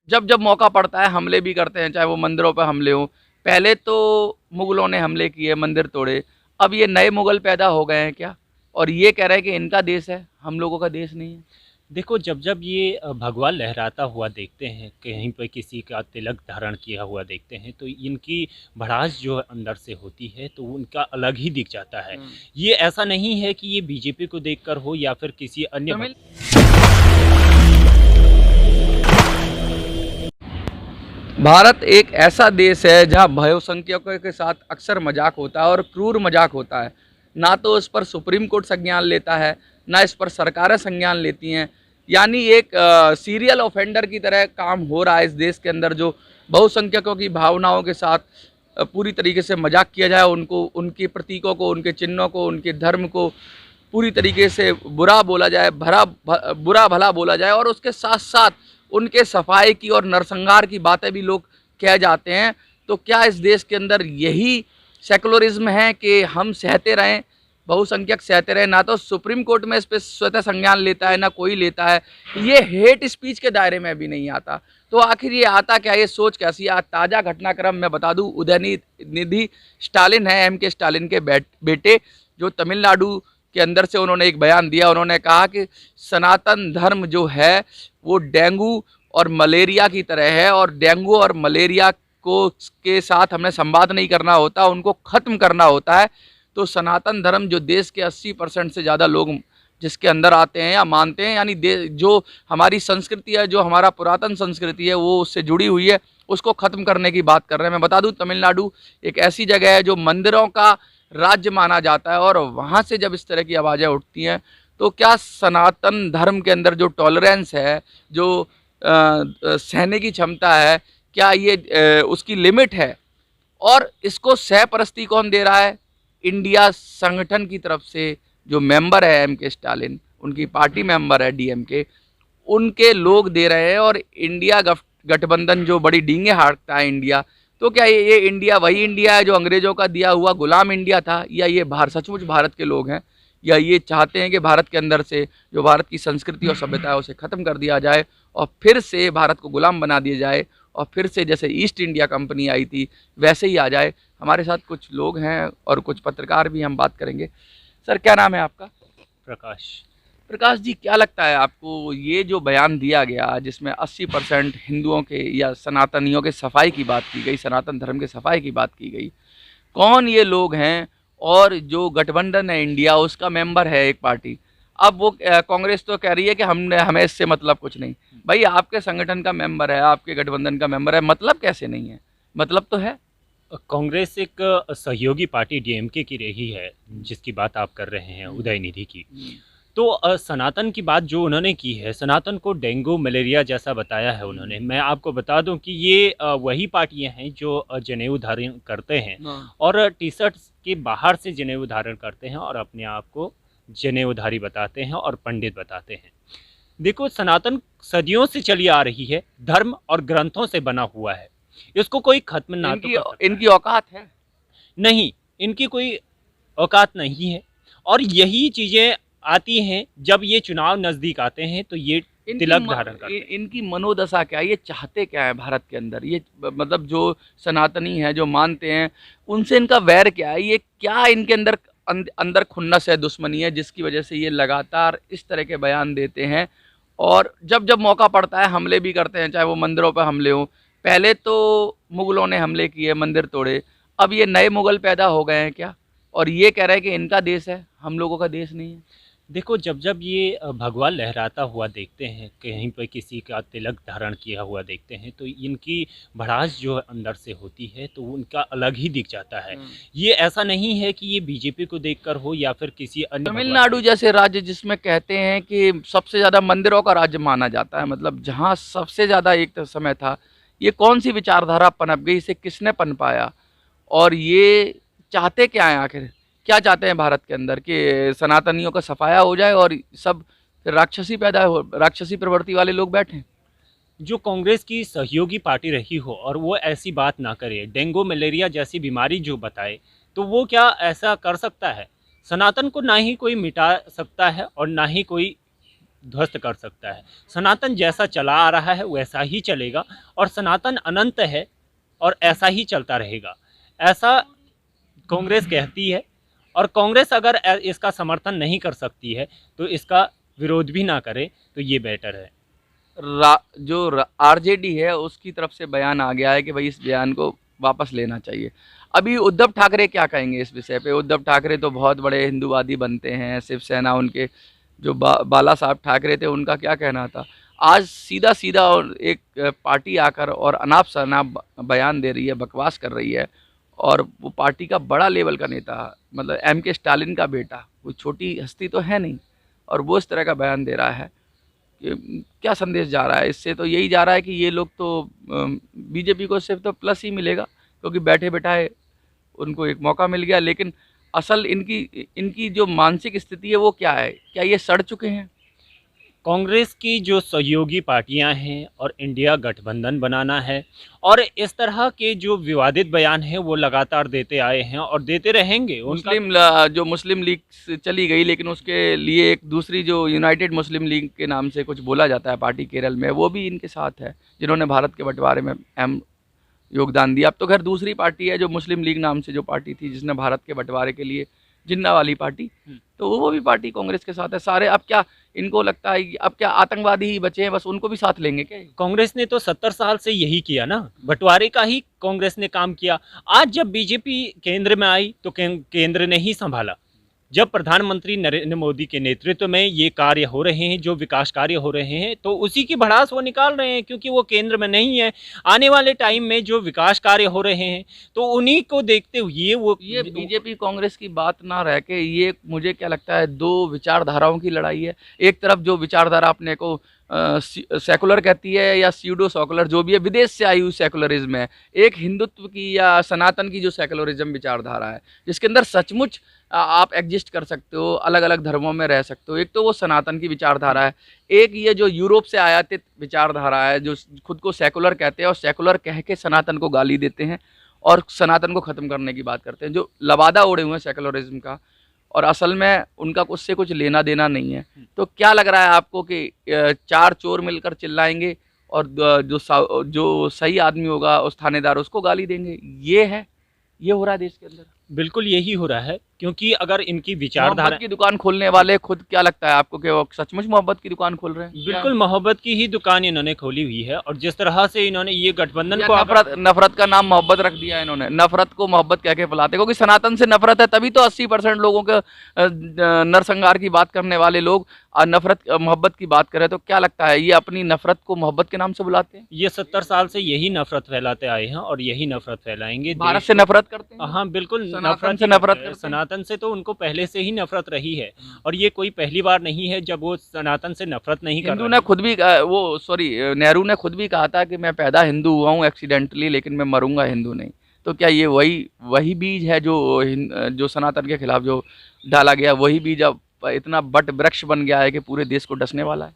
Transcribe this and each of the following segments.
जब जब मौका पड़ता है हमले भी करते हैं, चाहे वो मंदिरों पे हमले हों। पहले तो मुगलों ने हमले किए, मंदिर तोड़े। अब ये नए मुगल पैदा हो गए हैं क्या? और ये कह रहे हैं कि इनका देश है, हम लोगों का देश नहीं है। देखो, जब जब ये भगवा लहराता हुआ देखते हैं, कहीं पे किसी का तिलक धारण किया हुआ देखते हैं, तो इनकी भड़ास जो अंदर से होती है तो उनका अलग ही दिख जाता है। ये ऐसा नहीं है कि ये बीजेपी को देखकर हो या फिर किसी अन्य तमिल भारत एक ऐसा देश है जहां बहुसंख्यकों के साथ अक्सर मजाक होता है और क्रूर मजाक होता है। ना तो इस पर सुप्रीम कोर्ट संज्ञान लेता है, ना इस पर सरकारें संज्ञान लेती हैं। यानी एक सीरियल ऑफेंडर की तरह काम हो रहा है इस देश के अंदर, जो बहुसंख्यकों की भावनाओं के साथ पूरी तरीके से मजाक किया जाए, उनको, उनके प्रतीकों को, उनके चिन्हों को, उनके धर्म को पूरी तरीके से बुरा बोला जाए, बुरा भला बोला जाए, और उसके साथ साथ उनके सफाई की और नरसंहार की बातें भी लोग कह जाते हैं। तो क्या इस देश के अंदर यही सेकुलरिज्म है कि हम सहते रहें, बहुसंख्यक सहते रहें? ना तो सुप्रीम कोर्ट में इस पर स्वतः संज्ञान लेता है, ना कोई लेता है। ये हेट स्पीच के दायरे में भी नहीं आता। तो आखिर ये आता क्या, ये सोच कैसी? आज ताज़ा घटनाक्रम मैं बता दूं, उदयनिधि स्टालिन है, एम के स्टालिन के बेटे, जो तमिलनाडु के अंदर से उन्होंने एक बयान दिया। उन्होंने कहा कि सनातन धर्म जो है वो डेंगू और मलेरिया की तरह है, और डेंगू और मलेरिया को के साथ हमें संवाद नहीं करना होता, उनको ख़त्म करना होता है। तो सनातन धर्म जो देश के 80% से ज़्यादा लोग जिसके अंदर आते हैं या मानते हैं, यानी जो हमारी संस्कृति है, जो हमारा पुरातन संस्कृति है, वो उससे जुड़ी हुई है, उसको ख़त्म करने की बात कर रहे हैं। मैं बता दूं, तमिलनाडु एक ऐसी जगह है जो मंदिरों का राज्य माना जाता है, और वहाँ से जब इस तरह की आवाज़ें उठती हैं, तो क्या सनातन धर्म के अंदर जो टॉलरेंस है, जो सहने की क्षमता है, क्या ये उसकी लिमिट है? और इसको सहपरस्ती कौन दे रहा है? इंडिया संगठन की तरफ से जो मेंबर है एम के स्टालिन, उनकी पार्टी मेंबर है डीएमके, उनके लोग दे रहे हैं। और इंडिया गठबंधन जो बड़ी डींगे हाँकता है इंडिया, तो क्या ये इंडिया वही इंडिया है जो अंग्रेजों का दिया हुआ गुलाम इंडिया था? या ये सचमुच भारत के लोग हैं? या ये चाहते हैं कि भारत के अंदर से जो भारत की संस्कृति और सभ्यता है उसे ख़त्म कर दिया जाए, और फिर से भारत को गुलाम बना दिया जाए, और फिर से जैसे ईस्ट इंडिया कंपनी आई थी वैसे ही आ जाए? हमारे साथ कुछ लोग हैं और कुछ पत्रकार भी, हम बात करेंगे। सर, क्या नाम है आपका? प्रकाश। प्रकाश जी, क्या लगता है आपको, ये जो बयान दिया गया जिसमें 80% हिंदुओं के या सनातनियों के सफाई की बात की गई, सनातन धर्म के सफाई की बात की गई, कौन ये लोग हैं? और जो गठबंधन है इंडिया, उसका मेंबर है एक पार्टी, अब वो कांग्रेस तो कह रही है कि हमने हमें इससे मतलब कुछ नहीं। भाई, आपके संगठन का मेंबर है, आपके गठबंधन का मेंबर है, मतलब कैसे नहीं है? मतलब तो है। कांग्रेस एक सहयोगी पार्टी डीएमके की रही है, जिसकी बात आप कर रहे हैं, उदयनिधि की। तो सनातन की बात जो उन्होंने की है, सनातन को डेंगू मलेरिया जैसा बताया है उन्होंने। मैं आपको बता दूं कि ये वही पार्टियां हैं जो जनेऊ धारण करते हैं और टी शर्ट के बाहर से जनेऊ धारण करते हैं और अपने आप को जनेऊधारी बताते हैं और पंडित बताते हैं। देखो, सनातन सदियों से चली आ रही है, धर्म और ग्रंथों से बना हुआ है। इसको कोई खत्म ना तो इनकी कर सकता इनकी है। औकात है? नहीं, इनकी कोई औकात नहीं है। और यही चीज़ें आती हैं जब ये चुनाव नज़दीक आते हैं, तो ये इनकी तिलक धारण करते हैं। इनकी मनोदशा क्या है? ये चाहते क्या है भारत के अंदर? ये मतलब जो सनातनी है, जो मानते हैं, उनसे इनका वैर क्या है? ये क्या इनके अंदर अंदर खुन्नस है, दुश्मनी है, जिसकी वजह से ये लगातार इस तरह के बयान देते हैं? और जब जब मौका पड़ता है हमले भी करते हैं, चाहे वो मंदिरों पर हमले हों। पहले तो मुगलों ने हमले किए, मंदिर तोड़े। अब ये नए मुगल पैदा हो गए हैं क्या? और ये कह रहे हैं कि इनका देश है, हम लोगों का देश नहीं है। देखो, जब जब ये भगवा लहराता हुआ देखते हैं, कहीं पे किसी का तिलक धारण किया हुआ देखते हैं, तो इनकी भड़ास जो अंदर से होती है तो उनका अलग ही दिख जाता है। ये ऐसा नहीं है कि ये बीजेपी को देखकर हो या फिर किसी अन्य भगवा को तमिलनाडु देख। जैसे राज्य जिसमें कहते हैं कि सबसे ज़्यादा मंदिरों का राज्य माना जाता है, मतलब जहाँ सबसे ज़्यादा एक तो समय था, ये कौन सी विचारधारा पनप गई? इसे किसने पनपाया? और ये चाहते क्या हैं आखिर? क्या चाहते हैं भारत के अंदर? कि सनातनियों का सफाया हो जाए और सब फिर राक्षसी पैदा हो, राक्षसी प्रवृत्ति वाले लोग बैठें? जो कांग्रेस की सहयोगी पार्टी रही हो और वो ऐसी बात ना करे, डेंगू मलेरिया जैसी बीमारी जो बताए, तो वो क्या ऐसा कर सकता है? सनातन को ना ही कोई मिटा सकता है और ना ही कोई ध्वस्त कर सकता है। सनातन जैसा चला आ रहा है वैसा ही चलेगा और सनातन अनंत है और ऐसा ही चलता रहेगा, ऐसा कांग्रेस कहती है। और कांग्रेस अगर इसका समर्थन नहीं कर सकती है तो इसका विरोध भी ना करे तो ये बेटर है। जो आरजेडी है उसकी तरफ से बयान आ गया है कि भाई इस बयान को वापस लेना चाहिए। अभी उद्धव ठाकरे क्या कहेंगे इस विषय पे? उद्धव ठाकरे तो बहुत बड़े हिंदूवादी बनते हैं, शिवसेना उनके जो बाला साहब ठाकरे थे उनका क्या कहना था। आज सीधा सीधा और एक पार्टी आकर और अनाप शनाप बयान दे रही है, बकवास कर रही है। और वो पार्टी का बड़ा लेवल का नेता, मतलब MK स्टालिन का बेटा, कोई छोटी हस्ती तो है नहीं, और वो इस तरह का बयान दे रहा है कि क्या संदेश जा रहा है इससे? तो यही जा रहा है कि ये लोग तो बीजेपी को सिर्फ तो प्लस ही मिलेगा, क्योंकि बैठे बैठाए उनको एक मौका मिल गया। लेकिन असल इनकी इनकी जो मानसिक स्थिति है वो क्या है? क्या ये सड़ चुके हैं? कांग्रेस की जो सहयोगी पार्टियां हैं और इंडिया गठबंधन बनाना है और इस तरह के जो विवादित बयान हैं वो लगातार देते आए हैं और देते रहेंगे। जो मुस्लिम लीग चली गई, लेकिन उसके लिए एक दूसरी जो यूनाइटेड मुस्लिम लीग के नाम से कुछ बोला जाता है पार्टी केरल में, वो भी इनके साथ है, जिन्होंने भारत के बंटवारे में अहम योगदान दिया। अब तो खैर दूसरी पार्टी है जो मुस्लिम लीग नाम से जो पार्टी थी जिसने भारत के बंटवारे के लिए, जिन्ना वाली पार्टी, तो वो भी पार्टी कांग्रेस के साथ है सारे। अब क्या इनको लगता है कि अब क्या आतंकवादी ही बचे हैं, बस उनको भी साथ लेंगे क्या? कांग्रेस ने तो 70 साल से यही किया ना, बंटवारे का ही कांग्रेस ने काम किया। आज जब बीजेपी केंद्र में आई तो केंद्र ने ही संभाला। जब प्रधानमंत्री नरेंद्र मोदी के नेतृत्व में ये कार्य हो रहे हैं, जो विकास कार्य हो रहे हैं, तो उसी की भड़ास वो निकाल रहे हैं, क्योंकि वो केंद्र में नहीं है। आने वाले टाइम में जो विकास कार्य हो रहे हैं तो उन्हीं को देखते हुए वो ये बीजेपी कांग्रेस की बात ना रह के, ये मुझे क्या लगता है दो विचारधाराओं की लड़ाई है। एक तरफ जो विचारधारा अपने को सेकुलर कहती है या सीडो सेकुलर, जो भी है, विदेश से आई हुई सेकुलरिज्म है। एक हिंदुत्व की या सनातन की जो सेकुलरिज्म विचारधारा है, जिसके अंदर सचमुच आप एग्जिस्ट कर सकते हो, अलग अलग धर्मों में रह सकते हो। एक तो वो सनातन की विचारधारा है, एक ये जो यूरोप से आयातित विचारधारा है, जो खुद को सेकुलर कहते हैं और सेकुलर कह के सनातन को गाली देते हैं और सनातन को ख़त्म करने की बात करते हैं, जो लबादा ओढ़े हुए हैं सेकुलरिज्म का, और असल में उनका उससे कुछ लेना देना नहीं है। तो क्या लग रहा है आपको कि चार चोर मिलकर चिल्लाएंगे और जो सही आदमी होगा उस थानेदार उसको गाली देंगे? ये हो रहा है देश के अंदर। बिल्कुल यही हो रहा है, क्योंकि अगर इनकी विचारधारा मोहब्बत की दुकान खोलने वाले खुद, क्या लगता है आपको कि वो सचमुच मोहब्बत की दुकान खोल रहे हैं? बिल्कुल मोहब्बत की ही दुकान इन्होंने खोली हुई है। और जिस तरह से इन्होंने ये गठबंधन को नफरत का नाम मोहब्बत रख दिया है इन्होंने। नफरत को मोहब्बत कह के फैलाते, क्योंकि सनातन से नफरत है, तभी तो 80% लोगों के नरसंहार की बात करने वाले लोग नफरत मोहब्बत की बात करें। तो क्या लगता है ये अपनी नफरत को मोहब्बत के नाम से बुलाते हैं? ये 70 साल से यही नफरत फैलाते आए हैं और यही नफरत फैलाएंगे। भारत से नफरत करते हैं? हाँ बिल्कुल, सनातन से नफरत करते हैं। सनातन से तो उनको पहले से ही नफरत रही है और ये कोई पहली बार नहीं है जब वो सनातन से नफरत नहीं कर रहे। हिंदू ने खुद भी नेहरू ने खुद भी कहा था कि मैं पैदा हिंदू हुआ हूँ एक्सीडेंटली, लेकिन मैं मरूंगा हिंदू नहीं। तो क्या ये वही बीज है जो सनातन के खिलाफ जो डाला गया, वही बीज अब इतना बट वृक्ष बन गया है कि पूरे देश को डसने वाला है?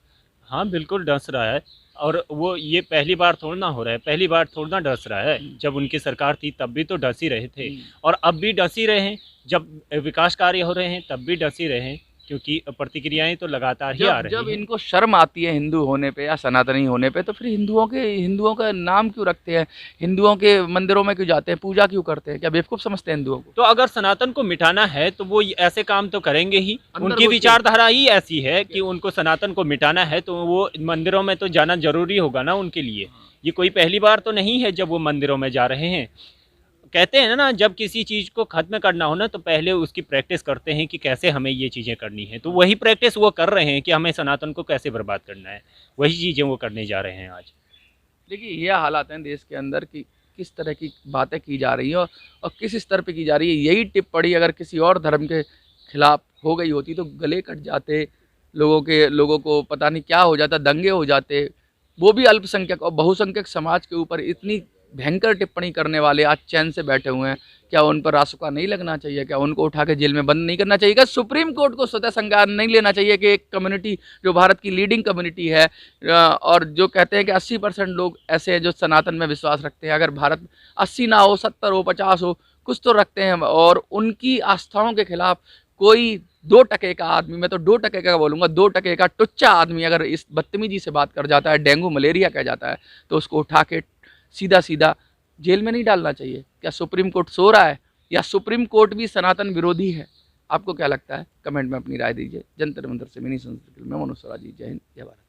हाँ बिल्कुल डस रहा है। और वो ये पहली बार थोड़ा ना हो रहा है, पहली बार थोड़ा ना डस रहा है। जब उनकी सरकार थी तब भी तो डस ही रहे थे और अब भी डस ही रहे हैं। जब विकास कार्य हो रहे हैं तब भी डस ही रहे हैं, क्योंकि प्रतिक्रियाएं तो लगातार ही आ रही हैं। जब इनको शर्म आती है हिंदू होने पे या सनातनी होने पे, तो फिर हिंदुओं का नाम क्यों रखते हैं? हिंदुओं के मंदिरों में क्यों जाते हैं? पूजा क्यों करते हैं? क्या बेवकूफ़ समझते हैं हिंदुओं को? तो अगर सनातन को मिटाना है तो वो ऐसे काम तो करेंगे ही। उनकी विचारधारा ही ऐसी है कि उनको सनातन को मिटाना है, तो वो मंदिरों में तो जाना जरूरी होगा ना उनके लिए। ये कोई पहली बार तो नहीं है जब वो मंदिरों में जा रहे हैं। कहते हैं ना, जब किसी चीज़ को ख़त्म करना हो ना तो पहले उसकी प्रैक्टिस करते हैं कि कैसे हमें ये चीज़ें करनी है। तो वही प्रैक्टिस वो कर रहे हैं कि हमें सनातन को कैसे बर्बाद करना है, वही चीज़ें वो करने जा रहे हैं आज। देखिए ये हालात हैं देश के अंदर कि किस तरह की बातें की जा रही हैं और किस स्तर पे की जा रही है। यही टिप्पणी अगर किसी और धर्म के खिलाफ हो गई होती तो गले कट जाते, लोगों को पता नहीं क्या हो जाता, दंगे हो जाते। वो भी अल्पसंख्यक और बहुसंख्यक समाज के ऊपर इतनी भयंकर टिप्पणी करने वाले आज चैन से बैठे हुए हैं। क्या उन पर रासुका नहीं लगना चाहिए? क्या उनको उठा के जेल में बंद नहीं करना चाहिए? क्या सुप्रीम कोर्ट को स्वतः संज्ञान नहीं लेना चाहिए कि एक कम्युनिटी जो भारत की लीडिंग कम्युनिटी है और जो कहते हैं कि 80% लोग ऐसे हैं जो सनातन में विश्वास रखते हैं, अगर भारत 80 ना हो, 70 हो, 50 हो, कुछ तो रखते हैं, और उनकी आस्थाओं के खिलाफ कोई 2% का आदमी, मैं तो 2% का बोलूँगा, 2% का टुच्चा आदमी अगर इस बदतमीजी से बात कर जाता है, डेंगू मलेरिया कह जाता है, तो उसको उठा के सीधा सीधा जेल में नहीं डालना चाहिए? क्या सुप्रीम कोर्ट सो रहा है, या सुप्रीम कोर्ट भी सनातन विरोधी है? आपको क्या लगता है? कमेंट में अपनी राय दीजिए। जंतर मंतर से मिनी संस्कृति में मनोज स्वराज जी, जय हिंद, जय भारत।